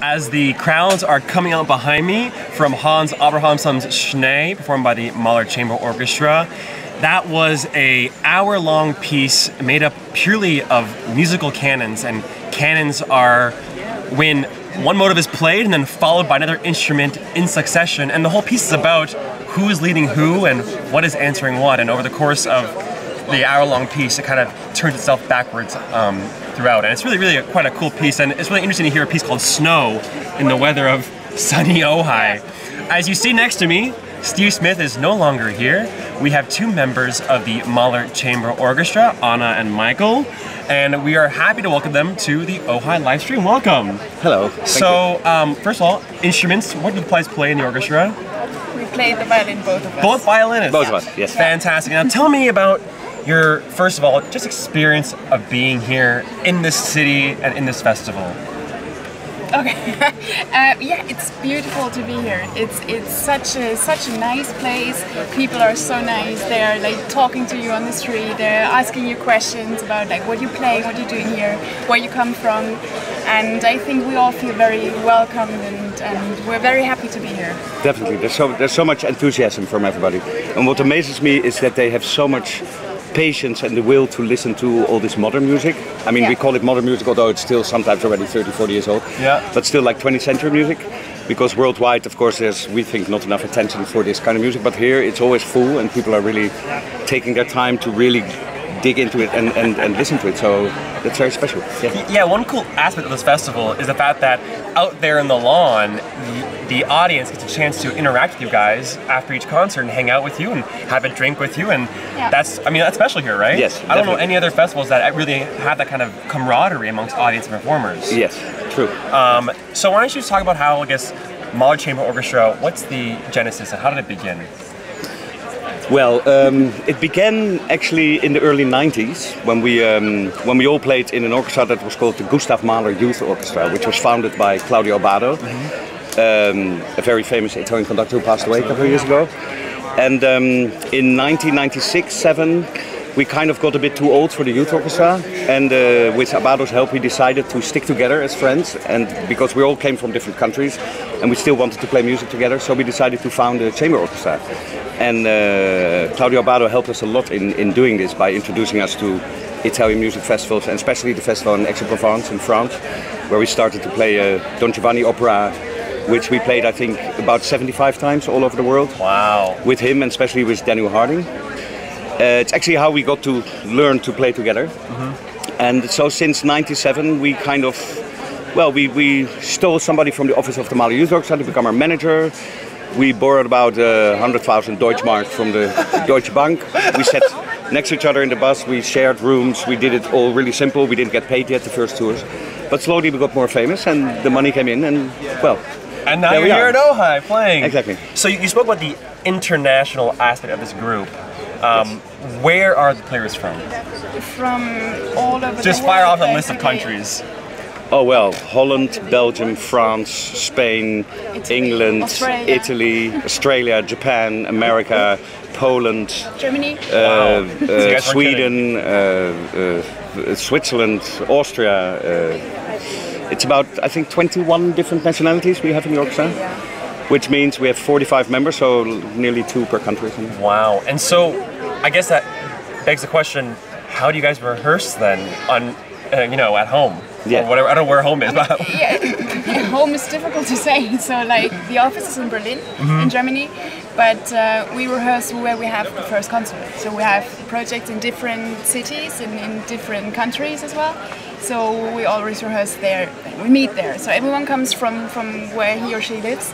as the crowds are coming out behind me from Hans Abrahamsson's Schnee, performed by the Mahler Chamber Orchestra. That was an hour-long piece made up purely of musical canons, and canons are when one motive is played and then followed by another instrument in succession, and the whole piece is about who is leading who and what is answering what, and over the course of the hour-long piece it kind of turns itself backwards throughout, and it's really quite a cool piece, and it's really interesting to hear a piece called Snow in the weather of sunny Ojai. As you see next to me, Steve Smith is no longer here. We have two members of the Mahler Chamber Orchestra, Anna and Michiel, and we are happy to welcome them to the Ojai live stream. Welcome. Hello. So, first of all, instruments, what do the players play in the orchestra? We play the violin, both of us. Both violinists? Both of us, yes. Fantastic. Now tell me about your, first of all, just experience of being here in this city and in this festival. Okay, yeah, it's beautiful to be here. It's such a nice place. People are so nice. They're like talking to you on the street. They're asking you questions about like what you play, what you're doing here, where you come from, and I think we all feel very welcomed and we're very happy to be here. Definitely, there's so much enthusiasm from everybody, and what amazes me is that they have so much patience and the will to listen to all this modern music. I mean, we call it modern music, although it's still sometimes already 30, 40 years old. Yeah. But still like 20th century music, because worldwide, of course, there's, we think, not enough attention for this kind of music. But here, it's always full, and people are really taking their time to really dig into it and listen to it. So that's very special. Yeah, one cool aspect of this festival is the fact that out there in the lawn, the audience gets a chance to interact with you guys after each concert and hang out with you and have a drink with you, and that's special here, right? Yes, I don't know any other festivals that really have that kind of camaraderie amongst audience and performers. Yes, true. So why don't you just talk about how, I guess, Mahler Chamber Orchestra, what's the genesis and how did it begin? Well, it began actually in the early 90s when we all played in an orchestra that was called the Gustav Mahler Youth Orchestra, which was founded by Claudio Abbado, a very famous Italian conductor who passed away a couple of years ago. And in 1996-7, we kind of got a bit too old for the youth orchestra, and with Abbado's help we decided to stick together as friends, and because we all came from different countries and we still wanted to play music together, so we decided to found a chamber orchestra. And Claudio Abbado helped us a lot in doing this by introducing us to Italian music festivals, and especially the festival in Aix-en-Provence in France, where we started to play Don Giovanni opera, which we played, I think, about 75 times all over the world. Wow. With him, and especially with Daniel Harding. It's actually how we got to learn to play together. And so since 97, we kind of, well, we stole somebody from the office of the Mahler Youth Orchestra to become our manager. We borrowed about 100,000 Deutschmark from the Deutsche Bank. We sat next to each other in the bus, we shared rooms, we did it all really simple. We didn't get paid yet the first tours. But slowly we got more famous and the money came in, and well, and now you're here at Ojai playing. Exactly. So you spoke about the international aspect of this group. Where are the players from? From all over the world. Just fire off a list of countries. Oh well, Holland, Belgium, France, Spain, England, Italy, Australia, Japan, America, Poland, Germany, Sweden, Switzerland, Austria. It's about, I think, 21 different nationalities we have in the orchestra, which means we have 45 members, so nearly 2 per country. Wow. And so, I guess that begs the question, how do you guys rehearse then on, at home? Yeah. Or whatever, I don't know where home is, but... home is difficult to say. So, like, the office is in Berlin, in Germany, but we rehearse where we have the first concert. So we have projects in different cities and in different countries as well. So we always rehearse there, we meet there. So everyone comes from where he or she lives,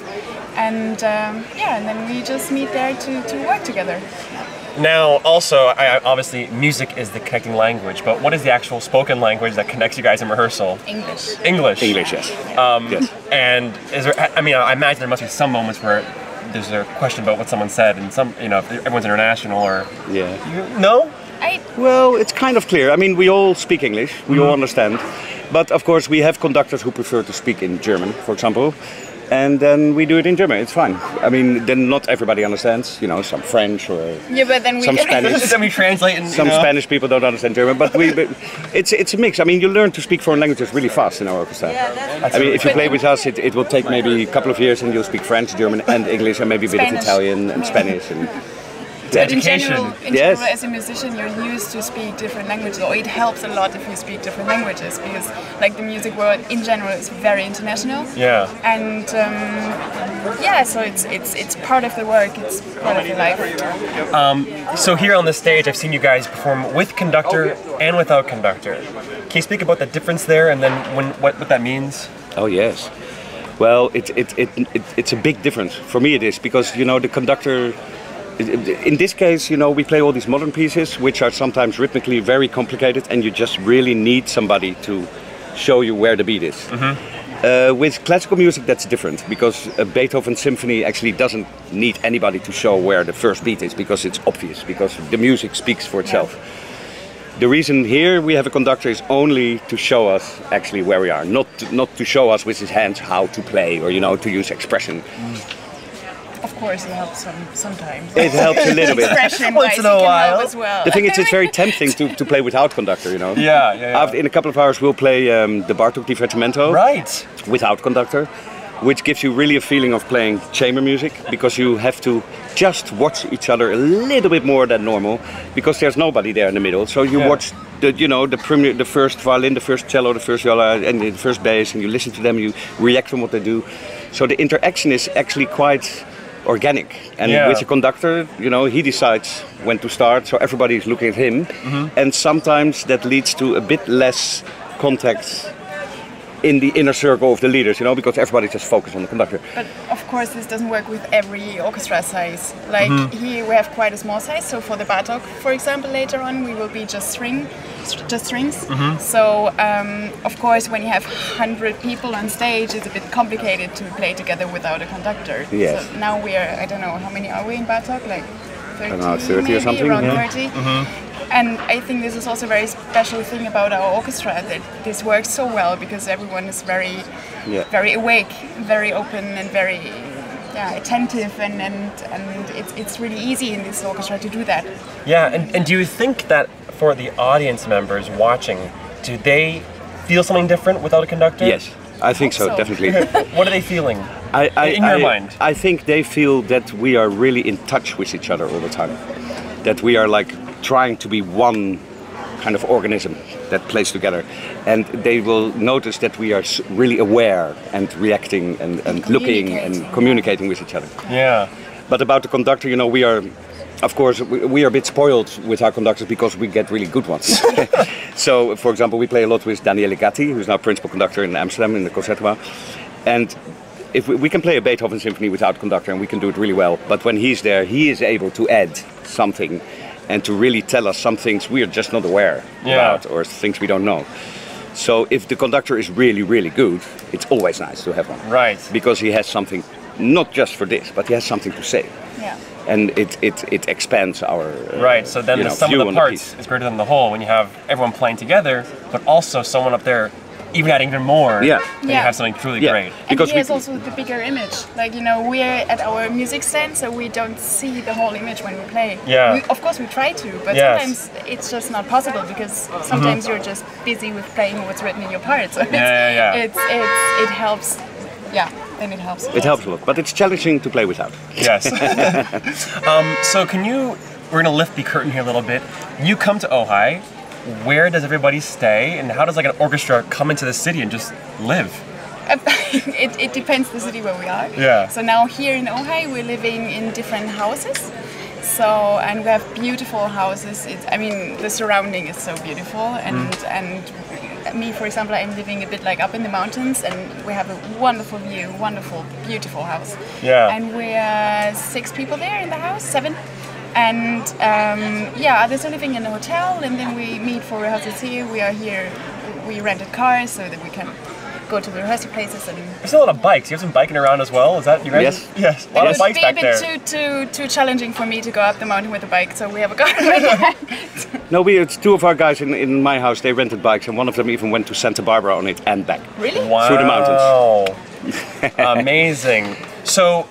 and and then we just meet there to work together. Now, also, obviously, music is the connecting language, but what is the actual spoken language that connects you guys in rehearsal? English. English? English, yes. Yes. And is there, I imagine there must be some moments where there's a question about what someone said, and some, if everyone's international, or... Yeah. No? Well, it's kind of clear. I mean, we all speak English, we all understand. But of course, we have conductors who prefer to speak in German, for example. And then we do it in German. It's fine. I mean, then not everybody understands. You know, some French or but then some Spanish. Then we translate. And, some Spanish people don't understand German, but it's a mix. I mean, you learn to speak foreign languages really fast in our orchestra. I mean, if you play with us, it will take maybe a couple of years, and you'll speak French, German, and English, and maybe a bit of Italian and Spanish. And but in general, as a musician, you're used to speak different languages, or it helps a lot if you speak different languages, because like the music world in general is very international. Yeah. And so it's part of the work. It's part of the life. So here on the stage, I've seen you guys perform with conductor and without conductor. Can you speak about the difference there, and then what that means? Oh yes. Well, it's a big difference. For me, it is because you know the conductor. In this case, you know, we play all these modern pieces, which are sometimes rhythmically very complicated, and you just really need somebody to show you where the beat is. Mm-hmm. With classical music, that's different, because a Beethoven symphony actually doesn't need anybody to show where the first beat is, because it's obvious, because the music speaks for itself. Yeah. The reason here we have a conductor is only to show us actually where we are, not to show us with his hands how to play, or, you know, to use expression. Of course, it helps sometimes. It helps a little bit. Once in a while. As well. The thing is, it's very tempting to play without conductor, you know. Yeah. In a couple of hours, we'll play the Bartók Divertimento. Right. Without conductor, which gives you really a feeling of playing chamber music, because you have to just watch each other a little bit more than normal, because there's nobody there in the middle. So you watch the first violin, the first cello, the first viola, and the first bass, and you listen to them, you react on what they do. So the interaction is actually quite organic, and with the conductor, you know, he decides when to start, so everybody is looking at him, and sometimes that leads to a bit less contact in the inner circle of the leaders, you know, because everybody just focuses on the conductor. But of course, this doesn't work with every orchestra size. Like here, we have quite a small size. So for the Bartók, for example, later on, we will be just strings. So of course, when you have 100 people on stage, it's a bit complicated to play together without a conductor. Yes. So now we are, I don't know, how many are we in Bartók? Like 30, I don't know, 30 maybe, or something. Around 30. And I think this is also a very special thing about our orchestra, that this works so well, because everyone is very awake, very open, and very attentive, and it's really easy in this orchestra to do that. Yeah, and do you think that for the audience members watching, do they feel something different without a conductor? Yes, I think so, definitely. What are they feeling in your mind? I think they feel that we are really in touch with each other all the time. That we are like trying to be one kind of organism that plays together, and they will notice that we are really aware and reacting and looking and communicating with each other. Yeah. But about the conductor, you know, we are, of course, we are a bit spoiled with our conductors because we get really good ones. So, for example, we play a lot with Daniele Gatti, who's now principal conductor in Amsterdam in the Concertgebouw, and if we can play a Beethoven symphony without conductor, and we can do it really well. But when he's there, he is able to add something and to really tell us some things we are just not aware about, or things we don't know. So if the conductor is really, really good, it's always nice to have one. Right. Because he has something, not just for this, but he has something to say. Yeah. And it expands our right. So then the sum of the parts is greater than the whole when you have everyone playing together, but also someone up there even adding even more. Yeah. Then you have something truly great. And because he has also the bigger image. Like, you know, we're at our music stand, so we don't see the whole image when we play. Yeah. Of course we try to, but sometimes it's just not possible, because sometimes you're just busy with playing what's written in your part. So it helps. Yeah, then it helps. It helps a lot, but it's challenging to play without. Yes. So we're going to lift the curtain here a little bit. You come to Ojai. Where does everybody stay, and how does like an orchestra come into the city and just live? It depends the city where we are. Yeah. So now here in Ojai, we're living in different houses. So, and we have beautiful houses. I mean, the surrounding is so beautiful, and me, for example, I'm living a bit like up in the mountains, and we have a wonderful view, wonderful, beautiful house. Yeah. And we're 6 people there in the house, 7. And others are living in a hotel, and then we meet for rehearsals here. We are here, we rented cars so that we can go to the rehearsal places. And there's a lot of bikes. You have some biking around as well. Is that you guys? Yes. Yes. A lot of bikes back there. It would be a bit too challenging for me to go up the mountain with a bike, so we have a car. No, it's 2 of our guys in my house. They rented bikes, and one of them even went to Santa Barbara on it and back. Really? Wow. Through the mountains. Amazing. So,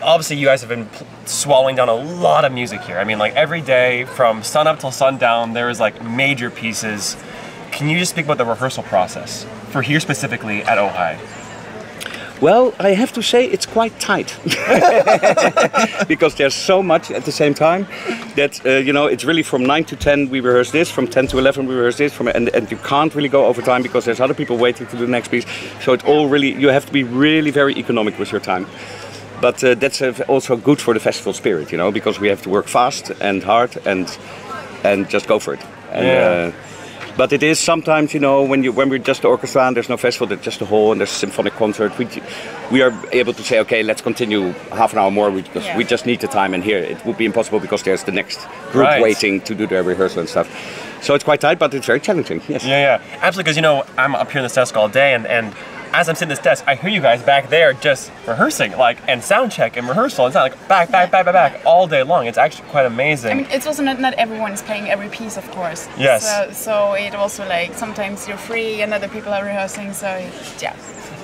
obviously, you guys have been swallowing down a lot of music here. I mean, like every day from sun up till sundown, there is like major pieces. Can you just speak about the rehearsal process for here specifically at Ojai? Well, I have to say it's quite tight because there's so much at the same time that you know, it's really from 9 to 10 we rehearse this, from 10 to 11 we rehearse this, and you can't really go over time because there's other people waiting to do the next piece. So it all really, you have to be really very economic with your time. But that's also good for the festival spirit, you know, because we have to work fast and hard and just go for it. And, but it is sometimes, you know, when we're just the orchestra and there's no festival, there's just a hall and there's a symphonic concert, we are able to say, okay, let's continue half an hour more because we just need the time. And here it would be impossible because there's the next group waiting to do their rehearsal and stuff. So it's quite tight, but it's very challenging. Yes. Yeah, absolutely. Because, you know, I'm up here in this desk all day, and as I'm sitting at this desk, I hear you guys back there just rehearsing, like, and sound check and rehearsal. It's not like back all day long. It's actually quite amazing. I mean, it's also not everyone is playing every piece, of course. Yes. So it also, like, sometimes you're free and other people are rehearsing, so yeah.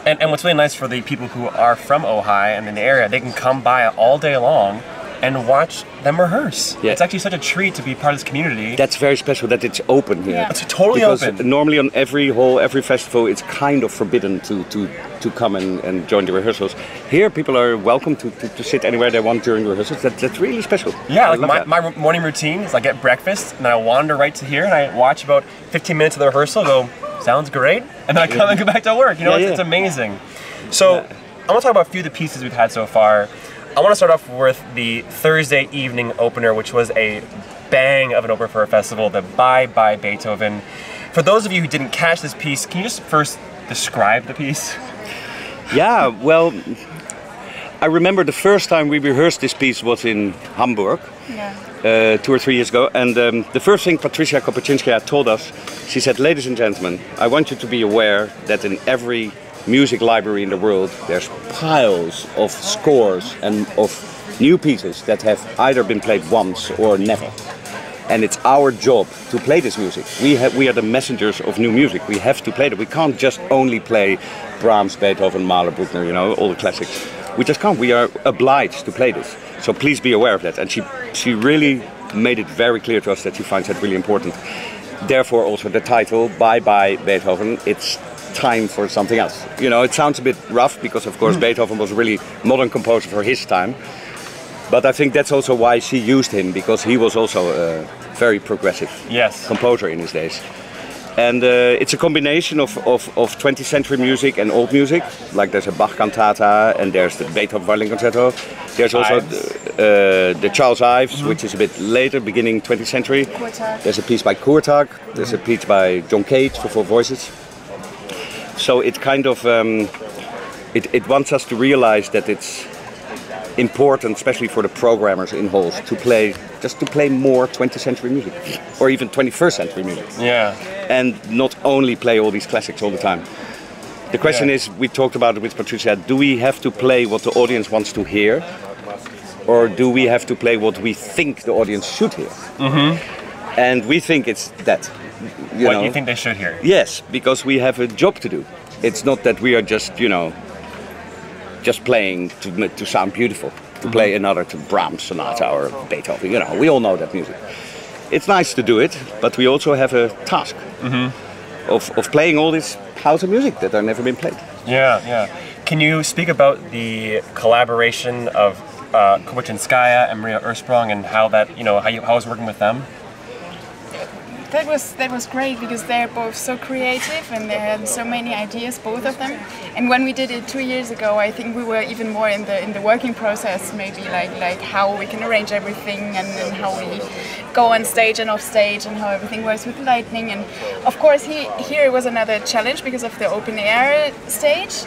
And what's really nice for the people who are from Ojai and in the area, they can come by all day long and watch them rehearse. Yeah. It's actually such a treat to be part of this community. That's very special that it's open here. Yeah. It's totally open. Because normally on every hall, every festival, it's kind of forbidden to come and join the rehearsals. Here, people are welcome to sit anywhere they want during the rehearsals. That's really special. Yeah, like my morning routine is I get breakfast, and then I wander right to here, and I watch about 15 minutes of the rehearsal, go, sounds great, and then I come and go back to work. You know, it's amazing. So, I want to talk about a few of the pieces we've had so far. I want to start off with the Thursday evening opener, which was a bang of an opener for a festival, the Bye Bye Beethoven. For those of you who didn't catch this piece, can you just first describe the piece? Yeah, well, I remember the first time we rehearsed this piece was in Hamburg, 2 or 3 years ago, and the first thing Patricia Kopachinskaya told us, she said, ladies and gentlemen, I want you to be aware that in every music library in the world, there's piles of scores and of new pieces that have either been played once or never. And it's our job to play this music. We are the messengers of new music. We have to play it. We can't just only play Brahms, Beethoven, Mahler, Bruckner, you know, all the classics. We just can't. We are obliged to play this. So please be aware of that. And she really made it very clear to us that she finds that really important. Therefore also the title, Bye Bye Beethoven, it's time for something else. You know, it sounds a bit rough because of course Beethoven was a really modern composer for his time. But I think that's also why she used him, because he was also a very progressive composer in his days. And it's a combination of 20th century music and old music. Like there's a Bach cantata and there's the Beethoven violin concerto. There's also the Charles Ives, which is a bit later, beginning 20th century. There's a piece by Courtag. There's a piece by John Cage for 4 voices. So it kind of it wants us to realize that it's important, especially for the programmers in halls, to play more 20th century music or even 21st century music. Yeah. And not only play all these classics all the time. The question is, we talked about it with Patricia, do we have to play what the audience wants to hear, or do we have to play what we think the audience should hear? Mm-hmm. And we think it's that. What you think they should hear? Yes, because we have a job to do. It's not that we are just, you know, just playing to sound beautiful, to play another to Brahms sonata or Beethoven. You know, we all know that music. It's nice to do it, but we also have a task of playing all this house of music that have never been played. Yeah, yeah. Can you speak about the collaboration of Kopachinskaya and Maria Ursprung and how that, you know, how I was working with them? That was great because they're both so creative and they had so many ideas, both of them. And when we did it 2 years ago, I think we were even more in the working process, maybe like how we can arrange everything and how we go on stage and off stage and how everything works with lighting. And of course, here it was another challenge because of the open air stage.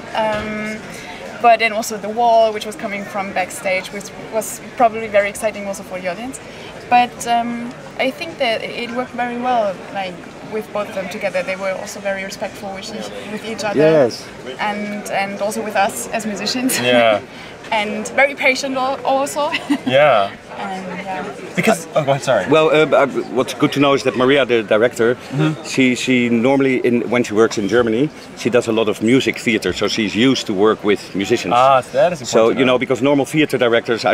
But then also the wall, which was coming from backstage, which was probably very exciting also for the audience. But I think that it worked very well, like with both of them together. They were also very respectful with each other, and also with us as musicians. Yeah. And very patient also. Yeah. And Because oh, go ahead. Sorry. Well, what's good to know is that Maria, the director, she normally when she works in Germany, she does a lot of music theater, so she's used to work with musicians. Ah, so that is important. So you know, because normal theater directors,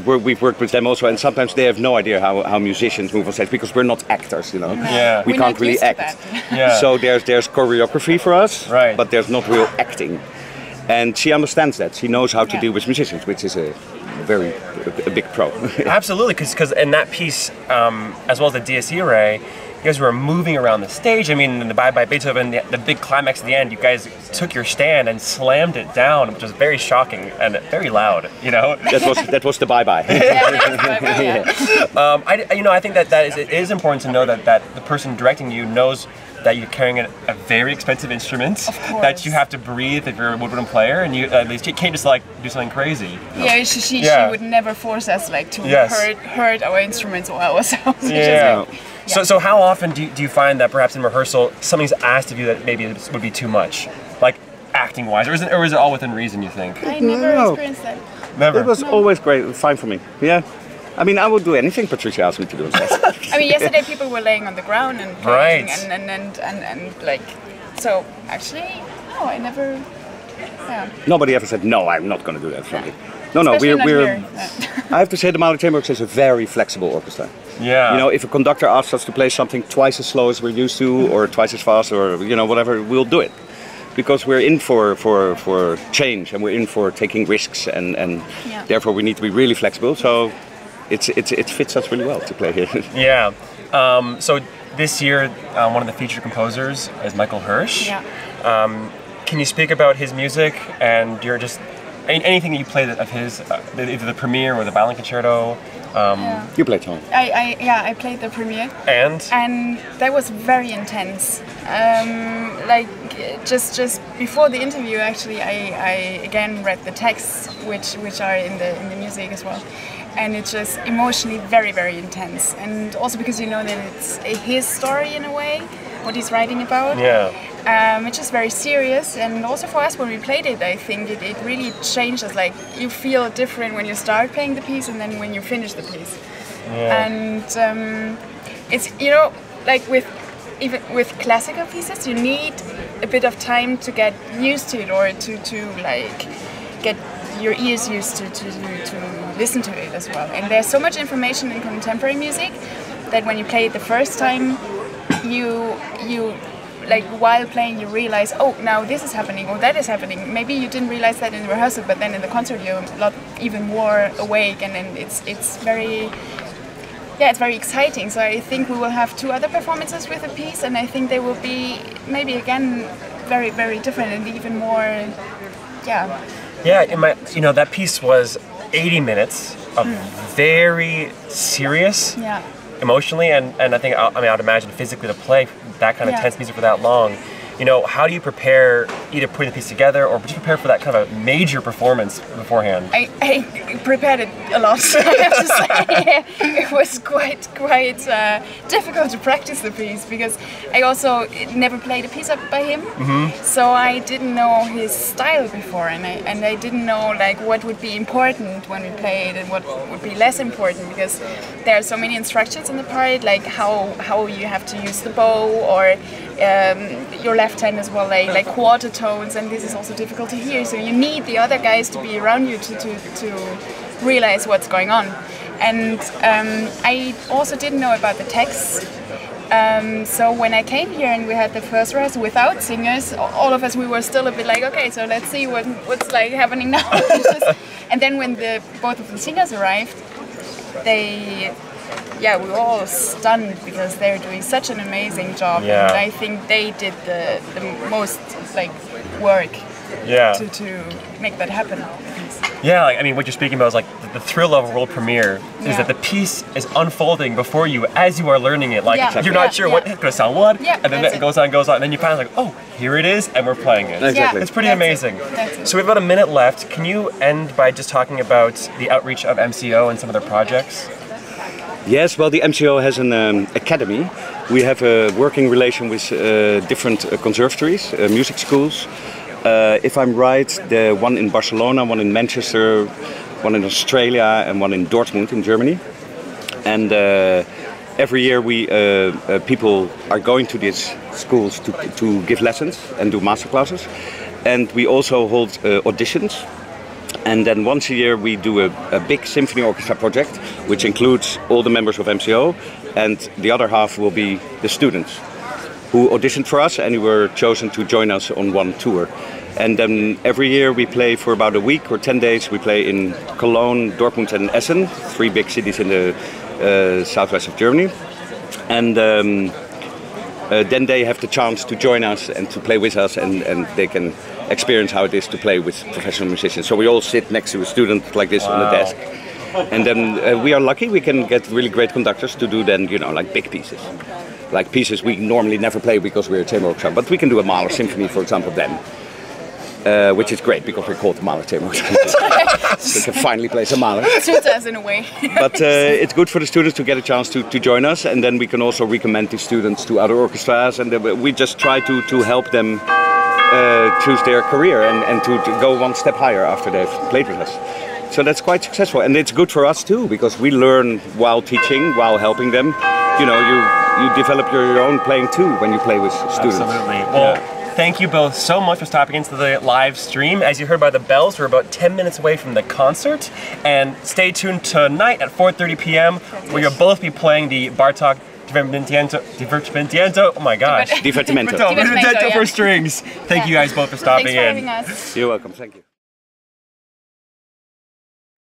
we've worked with them also, and sometimes they have no idea how musicians move on stage because we're not actors, you know. Yeah. We can't really act. Yeah. So there's choreography for us, right, but there's not real acting. And she understands that. She knows how to deal with musicians, which is a big pro. Absolutely, because in that piece, as well as the DSE array, you guys were moving around the stage. I mean, in the Bye Bye Beethoven, the big climax at the end, you guys took your stand and slammed it down, which was very shocking and very loud. You know, that was the Bye Bye. I think it is important to know that the person directing you knows that you're carrying a very expensive instrument that you have to breathe if you're a woodwind player, and you can't just like do something crazy. Yeah, she would never force us like to hurt our instruments or ourselves. Yeah. So how often do you find that perhaps in rehearsal something's asked of you that maybe it would be too much, like acting wise, or is it all within reason? You think? I never experienced that. Never. It was always great, fine for me. Yeah. I mean, I would do anything Patricia asked me to do. I mean, yesterday people were laying on the ground and playing and like, so actually, no, I never. Yeah. Nobody ever said no. I'm not going to do that for me. No, Especially we're. I have to say, the Mahler Chamber Orchestra is a very flexible orchestra. Yeah. You know, if a conductor asks us to play something twice as slow as we're used to, or twice as fast, or whatever, we'll do it, because we're in for change, and we're in for taking risks, and therefore we need to be really flexible. So. It fits us really well to play here. Yeah. So this year, one of the featured composers is Michiel Hirsh. Yeah. Can you speak about his music and anything that you played of his, either the premiere or the violin concerto? You played Tom. I played the premiere. And that was very intense. Like just before the interview, actually, I again read the texts, which are in the music as well. And it's just emotionally very, very intense. And also because you know that it's his story in a way, what he's writing about. Yeah. It's just very serious. And also for us when we played it, I think it really changed us. Like you feel different when you start playing the piece and then when you finish the piece. Yeah. And it's, like even with classical pieces, you need a bit of time to get used to it or to like get your ears used to listen to it as well. And there's so much information in contemporary music that when you play it the first time, you like while playing you realize, oh, now this is happening or that is happening. Maybe you didn't realize that in the rehearsal, but then in the concert you're a lot even more awake, and then it's very exciting. So I think we will have 2 other performances with the piece, and I think they will be maybe again very, very different and even more, Yeah, that piece was 80 minutes of very serious, emotionally, and I think I'd imagine physically to play that kind of tense music for that long. How do you prepare, either putting the piece together or just prepare for that kind of a major performance beforehand? I prepared it a lot, I have to say. It was quite difficult to practice the piece because I also never played a piece up by him, so I didn't know his style before, and I didn't know like what would be important when we played and what would be less important, because there are so many instructions in the part, like how you have to use the bow or your left hand as well, like quarter tones, and this is also difficult to hear. So you need the other guys to be around you to realize what's going on. And I also didn't know about the text. So when I came here and we had the first rehearsal without singers, all of us, we were still a bit like, okay, so let's see what's like happening now. And then when both of the singers arrived, we were all stunned because they're doing such an amazing job. Yeah. And I think they did the most work to make that happen. Yeah, what you're speaking about is like the thrill of a world premiere is that the piece is unfolding before you as you are learning it. Like you're not sure what's going to sound what, and then it goes on, and then you finally like, oh, here it is, and we're playing it. Exactly. It's pretty amazing. So we have about a minute left. Can you end by just talking about the outreach of MCO and some of their projects? Yes, well, the MCO has an academy. We have a working relation with different conservatories, music schools. If I'm right, the one in Barcelona, one in Manchester, one in Australia, and one in Dortmund in Germany. And every year people are going to these schools to give lessons and do master classes. And we also hold auditions. And then once a year we do a big symphony orchestra project, which includes all the members of MCO, and the other half will be the students who auditioned for us and who were chosen to join us on one tour. And then every year we play for about a week or 10 days. We play in Cologne, Dortmund and Essen, 3 big cities in the southwest of Germany. And then they have the chance to join us and to play with us, and they can experience how it is to play with professional musicians. So we all sit next to a student like this on the desk. And then we are lucky, we can get really great conductors to do then, you know, like big pieces. Like pieces we normally never play because we're a chamber orchestra, but we can do a Mahler symphony, for example, then. Which is great because we're called the Mahler Chamber Orchestra. So we can finally play some Mahler. It suits us in a way. But it's good for the students to get a chance to join us, and then we can also recommend the students to other orchestras, and we just try to help them choose their career and to go one step higher after they've played with us. So that's quite successful, and it's good for us too, because we learn while teaching, while helping them. You know, you develop your own playing too when you play with students. Absolutely. Well, thank you both so much for stopping into the live stream. As you heard by the bells, we're about 10 minutes away from the concert. And stay tuned tonight at 4:30 p.m. where you'll both be playing the Bartók Divertimento. Oh my gosh. Divertimento. Divertimento for strings. Thank you guys both for stopping Thanks for in. having us. You're welcome. Thank you.